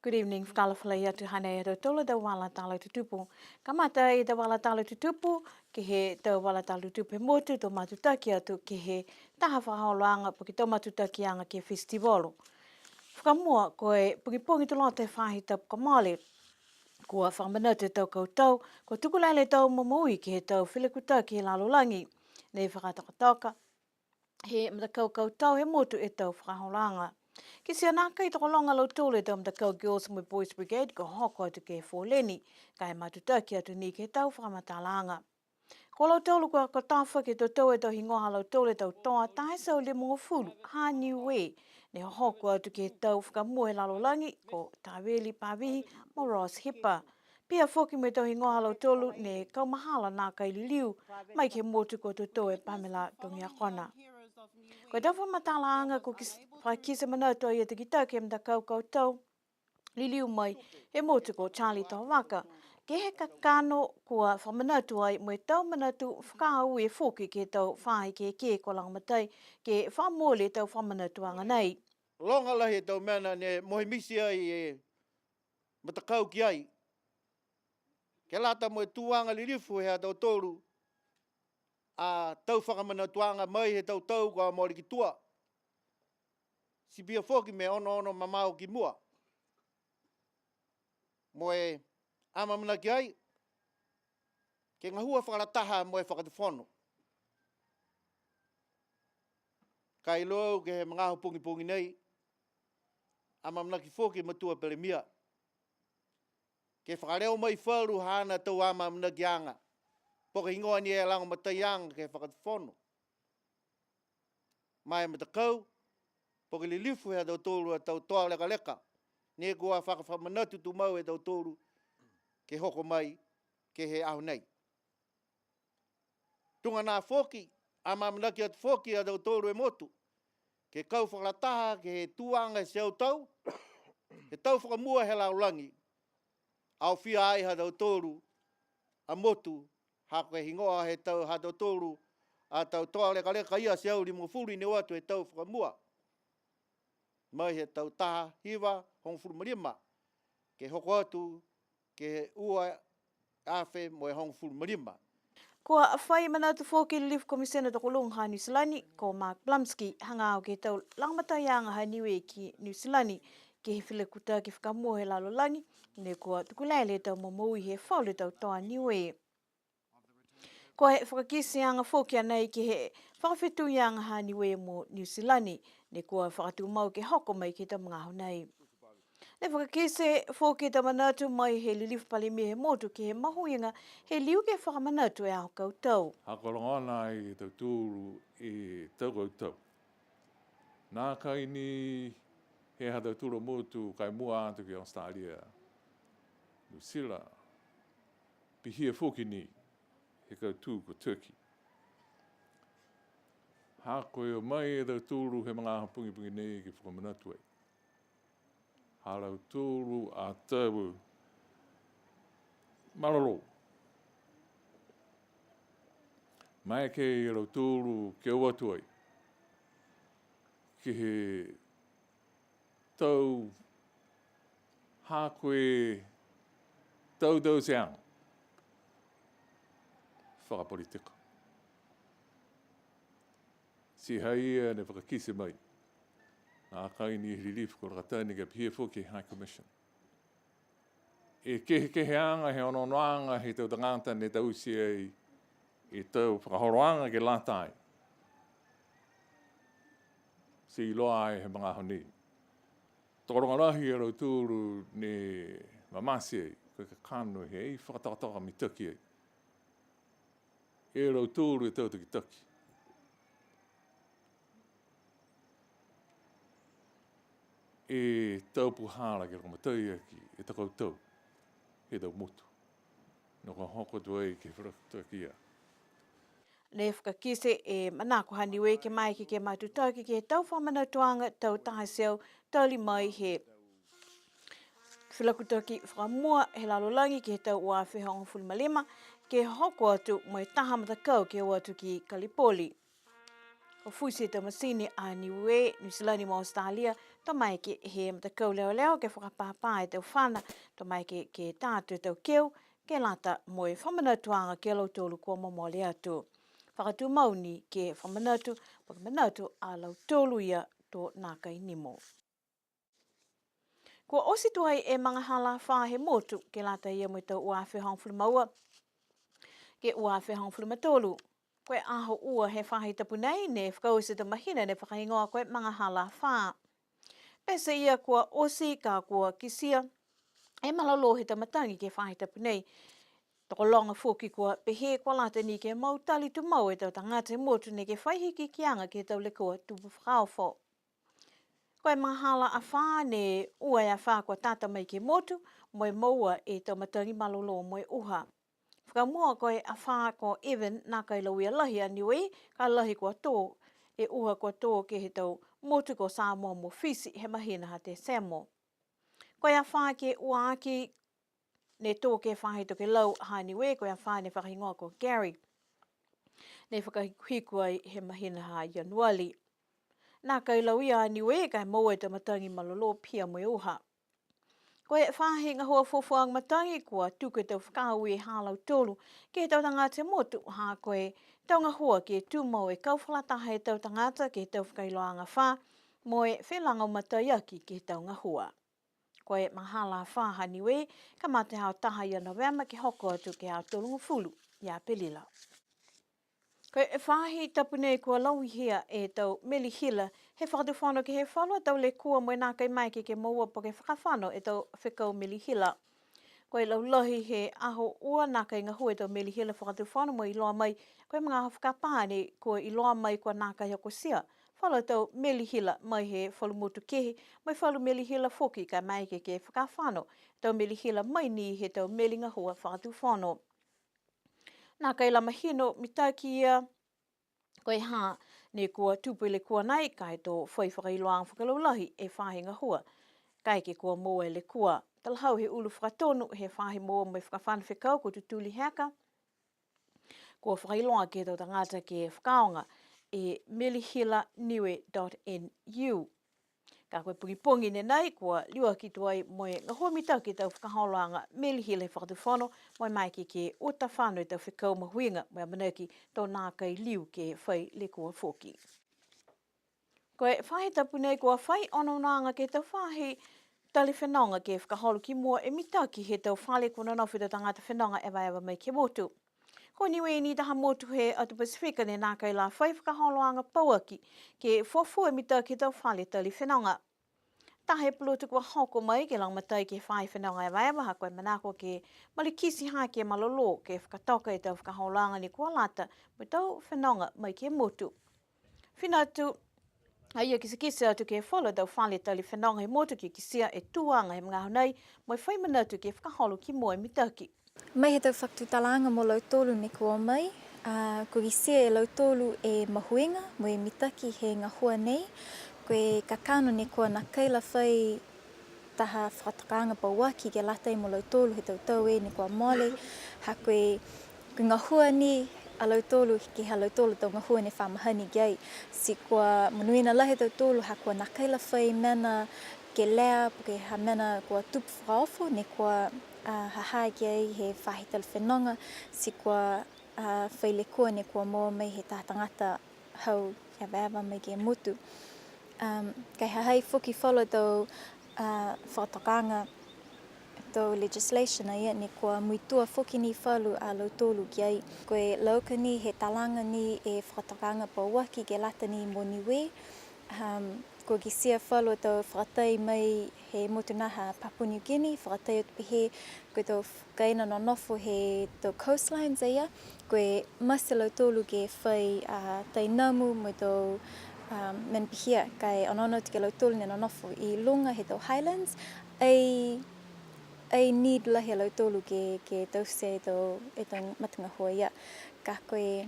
Good evening, whakalawhalai atu hana e rautola da wala talo tutupu. Kamata e da wala talo tutupu, ke he da wala talo tutupu he motu to matutaki atu ke he taha whahaoloanga puki tau matutaki anga ke festivalo. Whakamua koe puki pongi to lote whahi tapu ka male, kua whamanatu tau koutou, ko tukulele tau mamui ke he tau whilekutaki he lalolangi, ne whakatakataka, he mtakau koutou he motu e tau whahaolanga. Ki sia naka I toko longa lau tōle tau mtakau Girls and Boys Brigade ko hoko atu ke Fōleni, ka he matutaki atu ni ke tau whakamatalanga. Ko lau tōlu kua ko tāwha ke tō tau e tau hingoha lau tōle tau toa tae sau le mga fulu, ha Niuean, ne hoko atu ke tau whakamua he lalolangi ko Taweli Pavihi mo Ross Hipa. Pia whoki me tau hingoha lau tōlu ne kaumahala nā kaililiu, mai ke motu ko tō tau e Pamela Tongiakona. Ko tau whamatalaanga ko kise manatua I te kita ke mtakau koutou, liliu mai he motu ko Charlie Tawaka. Ke he kakano kua whamanatua I mo e tau manatu whakahau e whoki ke tau whahi ke ko langamatai ke whamole tau whamanatuanga nei. Longa lahi tau mena ne mohi misi ai e matakau ki ai. Ke lata mo e tuanga lirifu hea tau tōru. A tau whakamanatuanga mai he tau kua mori ki tua. Si pia whoki me ono mamau ki mua. Mo e amamana ki ai. Ke ngahua whakarataha mo e whakatifono. Kai loo ke he mangaho pungi nei. Amamana ki whoki matua pelemia. Ke whakareo mai wharu hana tau amamana ki anga. Poka ingoa ni e lango matai anga ke whakatifono. Mai matakau. Poka li lifu hea tau tōru a tau toa leka. Ne kua whakamanatu tu mau e tau tōru. Ke hoko mai. Ke he ahu nei. Tunga nā whoki. Amamana ki atu whoki a tau tōru e motu. Ke kau whakarataha ke he tuanga se au tau. He tau whakamua he laulangi. Au whia ai ha tau tōru a motu. Hako e hingoa he tau ha tau tōru a tau toa leka ia se au limo furi ne watu he tau whakamua. Mai he tau taha hiwa hong furu marima. Ke hoko atu ke he ua awhe mo e hong furu marima. Kua whai manatu whoki Lift Komisena toko Lunga New Zealand ko Mark Blumski hanga o ke tau langamatai anga ha Niuean ki New Zealand ke he whilekuta ki whakamua he lalolangi ne kua tukulele tau mamui he whaule tau toa Niuean. Ko he whakakisi anga whoki anei ki he whakawhetu anga ha Niuean mo New Zealand ne kua whakatu mau ke hoko mai ki tau mga honei. Ne whakakise whoki ta manatu mai he lilifu palimi he motu ki he mahuinga he liu ke whakamanatu e aho koutou. Hakorongana I tau tūru I tau koutou. Nā kai ni he hata tūru motu kai mua atu ki Australia. New Zealand. Pihi e whoki ni he koutou ko Turkey. Hako e mai e tau tūru he mga pungi nei ki whakamanatu e. Halau tūru a tau maroro. Mai ke I rau tūru ke watu ai. Ki he tau hakoe tau seang. Whakapolitika. Si haia ne whakakise mai. Nā kai ni relief ko rakatani ka pia whoki High Commission. E kehe anga he ononoanga he tau tangata ne tau si ai I tau whakahoroanga ke lātai. Si loa ai he mga honi. Tokorongarahi e rau tūru ne mamasi ai, koe ka kānu he ei whakatakataka mi taki ai. E rau tūru e tau taki. E tau puhara ke ramatai aki, e takau tau, he tau motu. No ka hoko tu ai ke whakataki ia. Ne whakakise e manako ha Niuean ke mai ki ke matutaki ki he tau whamanatuanga tau tahaseo tauli mai he whilakutaki whakamua he lalolangi ki he tau ua whehonga fulmalema ke hoko atu mo e taha matakau ke o atu ki Kalipoli. o fuisi te masini a Niue, New Zealand mo Australia, to mai ke he mta kau leo ke whakapapa e te whana, to mai ke tātu tau keu, ke lata moe whamanatuanga ke lau tolu kua mamole atu. Whakatu mauni ke whamanatu a lau tolu ia tō nākai nimo. Kua osi tuai e mga hala whahe motu ke lata ia mo tau uawhi hongfulu maua, ke uawhi hongfulu matolu. Koe aho ua he whahe tapu nei ne whakausi ta mahina ne whakahingoa koe mga hala wha. Pese ia kua osi ka kua kisia, e malalo he tamatangi ke whahe tapu nei. Toko longa fuki kua pehe kua lata ni ke mautali tu mau e tau tangata motu ne ke whaihiki kianga ke tau lekoa tupu whakaofo. Koe mga hala a wha ne ua a wha kua tata mai ke motu, moe maua e tau matangi malolo moe uha. Whakamua koe a wha ko Evan nā kai lauia lahi a Niue, ka lahi kua tō, e uha kua tō ke he tau motu ko Samoa mo fisi he mahina ha te Samo. Koe a wha ke ua aki ne tō ke whahe to ke lau ha Niue, koe a wha ne whakahingoa ko Gary. Ne whakahikua he mahina ha Januali. Nā kai lauia a Niue kai maua e te matangi malolo pia moe uha. Koe whahe ngā hua fuafuang matangi kua tuku tau whakaui e hālau tolu ke tau tangata motu ha koe tau ngā hua ke tūmau e kauwhalataha e tau tangata ke tau whakailoanga wha moe whelanga o mataiaki ke tau ngā hua. Koe mahala wha ha Niue ka mate hao taha ia November ke hoko atu ke hao tolungu fulu ia pelila. Koe e whahi tapunei kua lawi hea e tau meli hila he whakatuwhano ke he whalua tau le kua moe nā kai mai ke maua po ke whakawhano e tau whikau meli hila. Koe lau lahi he aho ua nā kai ngā hua e tau meli hila whakatuwhano mo iloa mai koe mga whakapāne kua iloa mai kua nā kai hoko sia. Whala tau meli hila mai he whalumutu kehe mai whalu meli hila foki kai mai ke whakawhano tau meli hila mai ni he tau meli ngā hua whakatuwhano. Nā kai lama hino mitaki ia, koe hā ne kua tupile kua nei kai tō whai whakailoang whakalaulahi e whahe ngā hua. Kai ke kua moa le kua. Talhau he ulu whakatonu he whahe moa mai whakawhana whikau ko tutuli heka. Kua whakailoang ke tō tangata ke whakaonga e melihilaniue.nu. Ka koe pungipungi ne nei kua liua ki tuai moe ngā hua mitaki tau whakaholanga melihila whakatuwhano moe mai ke ota whanau tau whikau mahuinga moe manaki tō nā kai liu ke whai le kua whoki. Koe whahe tapu nei kua whai ononanga ke tau whahe tali whenonga ke whakaholo ki mua e mitaki he tau whale kuna nofi tau tangata whenonga ewa mai ke motu. Ko Niue ni taha motu he atu Pasifika ne nā kai la whai whakaholoanga pauaki ke fuafua mitaki tau whale tali whenonga. Tahe pulutu kua hoko mai ke lang matai ke whai whenonga ewa ha koe manako ke malikisi ha ke malolo ke whakatoka e tau whakaholanga ni kua lata mo tau whenonga mai ke motu. Whinatu, aia kisa atu ke whala tau whale tali whenonga he motu ki kisia e tuanga he mga honei mo whai manatu ke whakaholo ki moe mitaki. Mai he tau whakatutalanga mo lau tolu ni kua mai, ko kisia e lau tolu e mahuinga mo e mitaki he ngā hua nei, koe kakano ni kua nā kaila whai taha whakatakanga pauaki ke latai mo lau tolu he tau e ni kua mole, ha koe ngā hua ni a lau tolu ke ha lau tolu tau ngā hua ni whamahani gai, si kua manuina lahi tau tolu ha kua nā kaila whai mena ke lea po ke ha mena kua tupu whakaofo ni kua hahai gai he whahi tala whenonga, si kua whaile kua ni kua moa mai he tātangata hau ewa mai ke motu. Kai hahai whuki wholo tau whakatokanga tau legislation ai ni kua muitua whuki ni whalu a lau tolu ki ai. Koe lauka ni he talanga ni e whakatokanga pauaki ke lata ni mo Niue. Ko ki sia whalu tau whakatai mai he motunaha Papua New Guinea, whakatai o tupihe koe tau kaina no nofo he tau coastlines ai. Koe masa lau tolu ke whai tainamu mo tau menpihia kai onono te ke lau tolu ni no nofo I lunga he tau highlands. Ai need lahi a lau tolu ke tau se e tau matanga hoa ia. Ka koe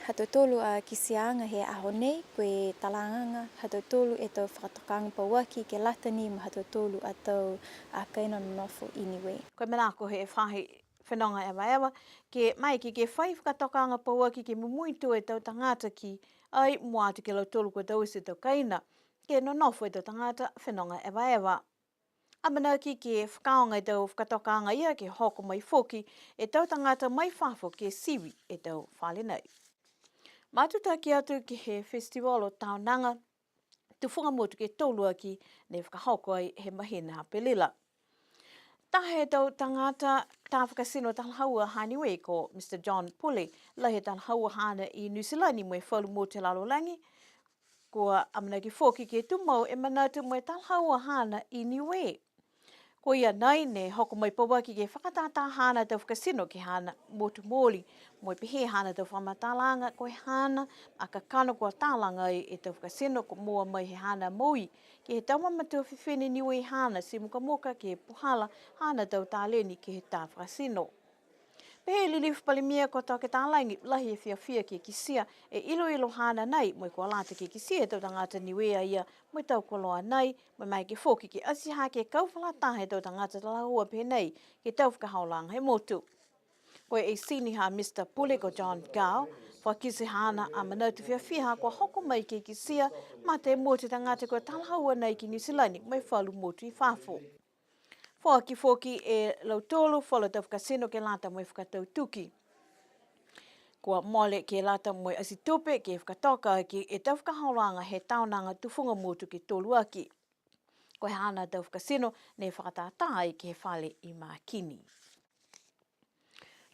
hatau tolu a kisianga he aho nei, koe talanganga hatau tolu e tau whakatokanga pauaki ke latani ma hatau tolu a tau a kaina no nofo I Niue. Koe manako he whahe whenonga ewa, ke mai ke whai whakatokanga pauaki ke mumuitu e tau tangata ki ai mua te ke lau tolu ko tau se tau kaina, ke no nofo e tau tangata whenonga ewa ewa. Amana ki ke whakaonga e tau whakatokanga ia ke hoko mai foki e tau tangata mai whafo ke siwi e tau whale nei. Matuta ki atu ki he festival o taonanga, tu whunga motu ke tolua ki ne whakahoko ai he mahina hapelila. Tahe tau tangata tā whakasino talhaua haniwe ko Mr. John Pulley, lahe talhaua hana I New Zealand mo e whalu mo te lalolangi, kua amana ki foki ke tumau e manatu mo e talhaua hana I Niuean. Ko ia nei ne hoko mai pawaki ke whakatata hana tau whakasino ki hana motu mōli, mo e pihe hana tau whamatalanga ko e hana a ka kano kua tālanga e tau whakasino ko mua mai he hana moui, ki he tau mamatua whiwhene niwe hana si muka moka ke puhala hana tau tāleni ki he tā whakasino. Pehe lili whapalimia ko tau ke tālangi lahi e whiawhia ki kisia e ilo hana nei mo e kua lata ki kisia tau tangata niwea ia mo e tau koloa nei mo mai ke whoki ki asiha ke kauwhalatahe tau tangata talahua pehe nei ke tau whakahaolanga he motu. Koe e sini ha Mr. Pulley ko John Gao, whakisi hana a manautu whiawhia kua hoko mai ki kisia ma te motu tangata kua talahua nei ki New Zealand mo e whalu motu I whafo. Foki e lautolu, whala tau whakasino ke lata mo e whakatau tuki. Kua mole ke lata mo e asitupe ke whakatoka ki e tau whakahaolanga he taonanga tufunga motu ke tolu aki. Ko he hana tau whakasino ne whakatatai ke he whale I Mākini.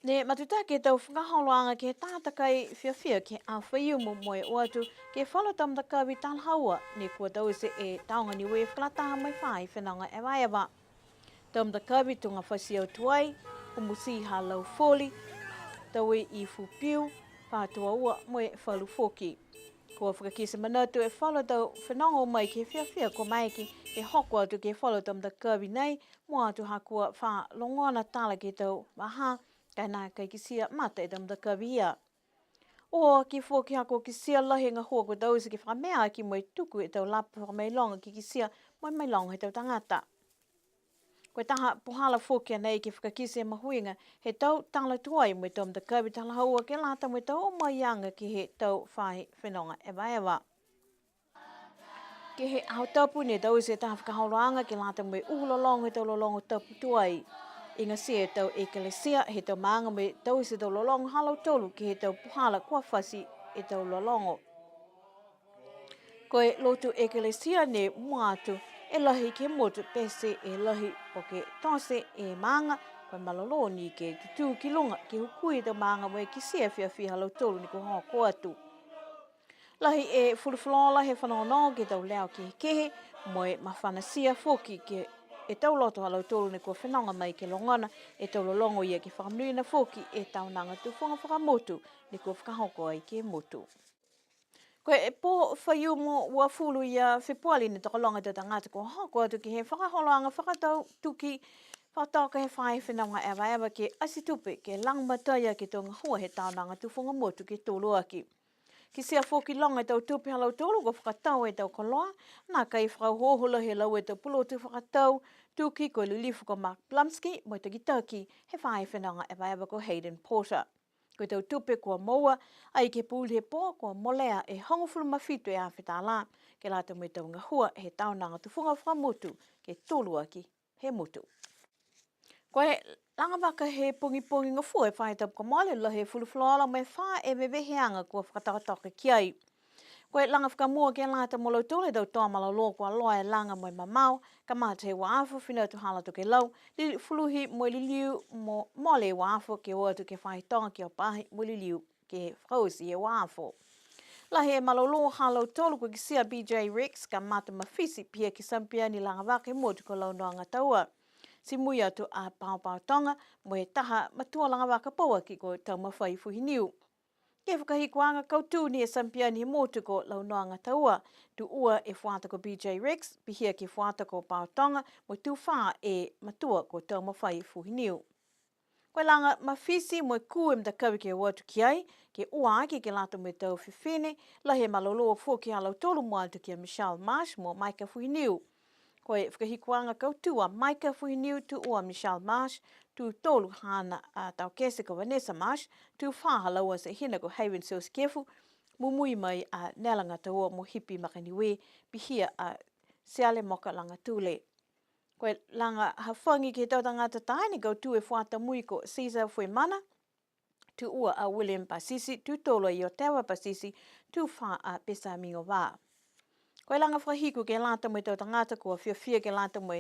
Ne matutake tau whakahaolanga ke he tātakai whiawhia ke a whaiumu mo e oatu ke whala tamtakawi talhaua ne kua tau se e taonga niwe whakalataha mai whai whenanga ewa. Tamtakawi tunga whasiau tuai, umusi ha lau foli, taui I fupiu, whātua ua mo e whalu foki. Kua whakakisa manatu e whala tau whenonga mai ke whiawhia ko maiki e hoko atu ke whala tamtakawi nei, mo atu hakua wha longona tala ke tau maha, kai nā kai kisia mata e tamtakawi ia. O ki foki hako kisia lahi ngā hua ko tau se ke whamea ki mo e tuku e tau lapu whamailonga ki kisia mo e mailonga he tau tangata. Koe taha pohala fokia nei ke whakakise mahuinga he tau tala tuai mo e tau mtakawi talahaua ke lata mo e tau o maianga ki he tau whai whenonga ewa. Ke he hautapu ne tau se taha whakahaoloanga ke lata mo e uhulalongo he tau lolongo tapu tuai. Inga se e tau ekelesia he tau maanga mo e tau se tau lolongo halau tolu ki he tau pohala kua whasi e tau lolongo. Koe lotu ekelesia ne muatu e lahi ke motu pese e lahi o ke tose e maanga koe maloloni ke tutu ki lunga ke hukui tau maanga mo e kisia whiawhia halau tolu ni ko hoko atu. Lahi e fulufolola he whanonga ke tau leo ke kehe mo e mawhanasia foki ke e tau loto halau tolu ni ko whenonga mai ke longana e tau lolongo ia ke whakamuina foki e tau nanga tufunga whakamotu ni ko whakahoko ai ke motu. Koe e po whaiumo ua fulu ia whipuali ni takalonga te tangata ko hoko atu ki he whakaholanga whakatau tuki whakatoka he whai whenonga ewa ke asitupe ke langmataya ke tonga hua he taonanga tufunga motu ke tolu aki. Ki sea foki longa tau tupi halau tolu ko whakatau e tau koloa, nā kai whakauhohula he lau e tau pulotu whakatau tuki ko lilifu ko Mark Blumski mo te kitaki he whai whenonga ewa ko Hayden Porter. Ko tau tupe kua moa, ai ke pūli he pō kua molea e hongofulu mawhitu e awhetala, ke lata mo tau ngahua he taonanga tufunga whakamotu ke tolu aki he motu. Ko he langawaka he pungi ngafua e whai tapu kamale la he fulufloala mai wha e weweheanga kua whakatawatoka ki ai. Ko he langa whakamua ke lata mo lau tole tau toa malalo kua loa e langa mo mamau, ka mata he waafo whina tu hala ke lau, li fuluhi mo liliu mo mole waafo ke oa tu ke whai tonga ki o pahi mo liliu ke whausi e waafo. La he malalo halau tolu ko kisia BJ Rex ka mata mawhisi pia ki sampia ni langa waka he motu ko lau noanga taua. Si mui atu a pao tonga mo he taha matua langa waka paua ki ko tau mawhai fuhiniu. Ke whakahikuanga kautu ni e sampiani he motu ko lau noanga taua, tu ua e whāta ko BJ Rex, pihia ki whāta ko Pāotonga, mo tu whā e matua ko tau mawhai fuhiniu. Koe langa mawhisi mo e kūe mtakawi ke watu ki ai, ke ua aki ke lata mo e tau whiwhine, la he maloloa fōki halau tolu mo atu ki a Michelle Marsh mo Maika fuhiniu. Koe whakahikuanga kautua Maika fuhiniu tu ua Michelle Marsh, tu tolu hana tau kese ko Vanessa Marsh, tu whaha laua se hina ko Haven Seals Kefu, mumui mai a nelanga taua mo hipi makaniwe pihia a seale moka langa tule. Koe langa hawhangi ke tau tangata taini kau tu e whata mui ko Caesar fwe mana, tu ua a William Pasisi, tu tolo i o Tewa Pasisi, tu wha a Pesa Mingo Wā. Koe langa whahiku ke lanta mo tau tangata kua whiawhia ke lanta mo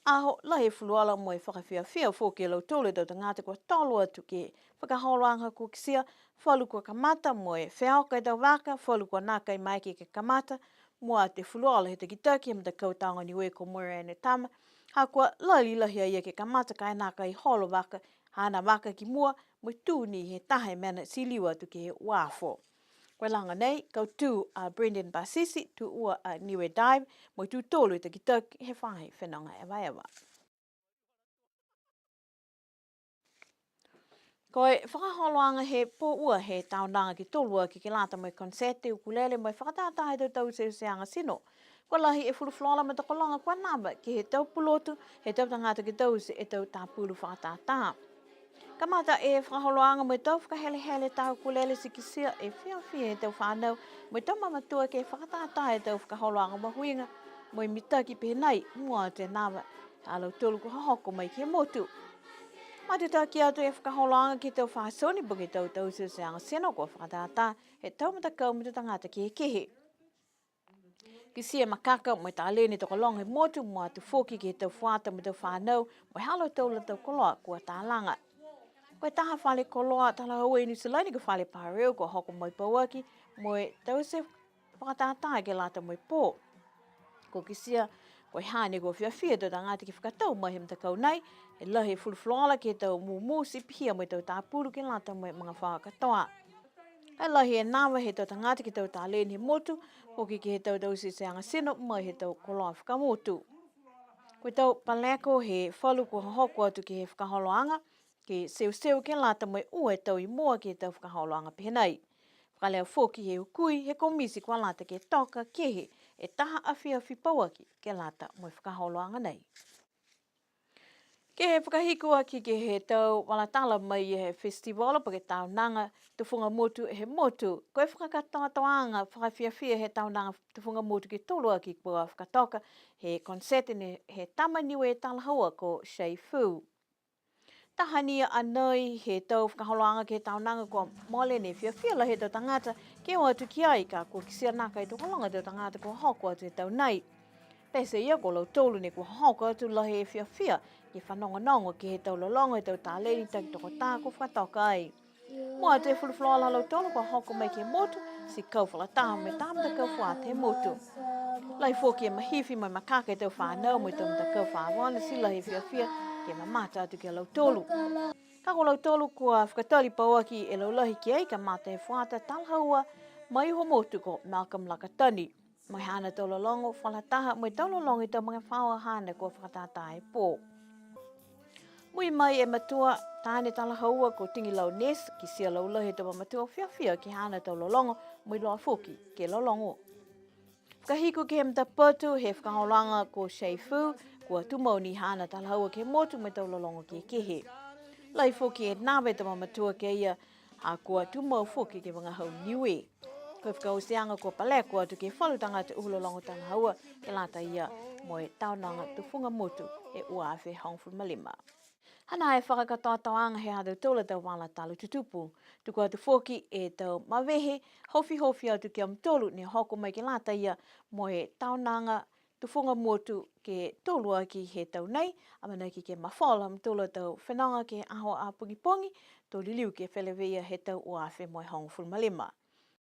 aho lahe fuluala mo whakawhiawhia fo ke lau tolo tau tangata kua tolo atu ke whakaholoanga ko kisia, whalu kua kamata mo e whiaoka tau waka, whalu kua nākai mai ke kamata, mua te fuluala he te kitaki mta kautanga niwe ko Moira e tama, ha kua lali lahia ia ke kamata kai nākai holo waka, hana waka ki mua, mo tūni he tahe mena siliwa tu ke he wāfo. Koe langa nei, kau tū a Brendan Basisi, tu ua a Niue Dive, mo tu tolu te kitaki he whahe whenanga e waiawa. Koe whakaholoanga he pō ua he taonanga ki tolua ki lata mo konsete ukulele mo whakatātahe tau seanga sino. Koe lahi e fuluflola me takolanga kua namba ki he tau pulotu, he tau tangata ki tau se e tau tāpulu whakatātaha. Kamata e whakaholoanga mo tau whakahele tau ukulele si kisia e whiawhia he tau whanau, mo tau mamatua ke whakatātahe tau whakaholoanga mahuinga, mo i mitaki pehenai mua te namba alau tolu ko hahoko mai ke motu. Matita ki atu e whakaholoanga ki tau whasoni po ki tau seanga seno ko whakatātā he tau matakau mo te tangata ki he kehe. Ki sia makaka mo ta leni to kolong he motu mo atu foki ki tau whata mo tau whanau mo halo tau la tau koloa kua tālanga. Koe taha whale koloa tala haua i Niusilani ko whale pāreo ko hoko moi pauaki mo e tau se whakatātā ke lata moi pō. Ko ki sia koe hane ko whiawhia tau tangata ki whakatau mai he mtakau nei, he lahi fulufloala ke tau mū si pihia mo tau tāpuru ke lata moi mga whakatoa. Hei lahi e nāwa he tau tangata ki tau tāleni he motu, hoki ki he tau se seanga sino mai he tau koloa whakamotu. Koe tau paleko he whalu ko hoko atu ki he whakaholoanga, ke seo ke lata mai ua tau i mua ki tau whakaholoanga pehenei. Whakaleo fōki he ukui he komisi kwa lata ke toka kehe e taha awhiawhi pauaki ke lata mai whakaholoanga nei. Ke he whakahikua ki ke he tau walatala mai he festivala pa ke tau nanga te whunga motu he motu. Koe whakatoanga whakawhiawhia he tau nanga te whunga motu ki tolua ki kua whakatoka he konsete he tamaniwe e talahaua ko Shei Fu. Tahania anoi he tau whakaholoanga ke tau nanga kua mole ne whiawhia he tau tangata ke o atu ki ai ka kua kisia naka i tukolonga tau tangata kua hoko atu he tau nei. Pese ia ko lau tolu ne kua hoko atu lahi e whiawhia ke whanonga ki he tau lolonga he tau tāleni taki toko tā ko whakatoka ai. Mua te fulufloala lau tolu kua hoko mai ke motu si kau whalataha me tāmata kau whāte he motu. Lai fōki e mahiwhi mai makaka e tau whānau mo i tāmata kau whāwana si lahi e whiawhia ke mamata atu ke lau tolu. Kako lau tolu kua whakatali pauaki e lau lahi ki ei ka mata he whāta talhaua mai ho motu ko Malcolm Lakatani. Mai hana tau lolongo whalataha mai tau lolongo i tau mga whaua hana kua whakatata e pō. Mui mai e matua tāne talahaua ko tingi lau nes ki sia lau lahi tau matua whiawhia ki hana tau lolongo mai loa whoki ke lolongo. Whakahiku ke he mtapatu he whakaholoanga ko Shei Fu kua tumauni hana talahaua ke motu mai tau lolongo ke kehe. Lai whoki e nawe tau matua ke ia a kua tumau whoki ke mga hau niue. Koe whakausianga kua paleko atu ke whalutanga te uhulolongo talahaua ke lata ia mo e taunanga tu whunga motu e uawhe Hongful Malima. Hana e whakakatoatoanga he hadu tōla tau wala talu tutupu. Tuku atu whoki e tau mawehe, hofi atu ki am tolu ne hoko mai ke lata ia mo e taunanga tu whunga motu ke tolua ki he tau nei, amana ki ke mawhala am tōla tau whenanga ke aho a pungi, tō liliu ke whelewea he tau uawhe mo e Hongful Malima.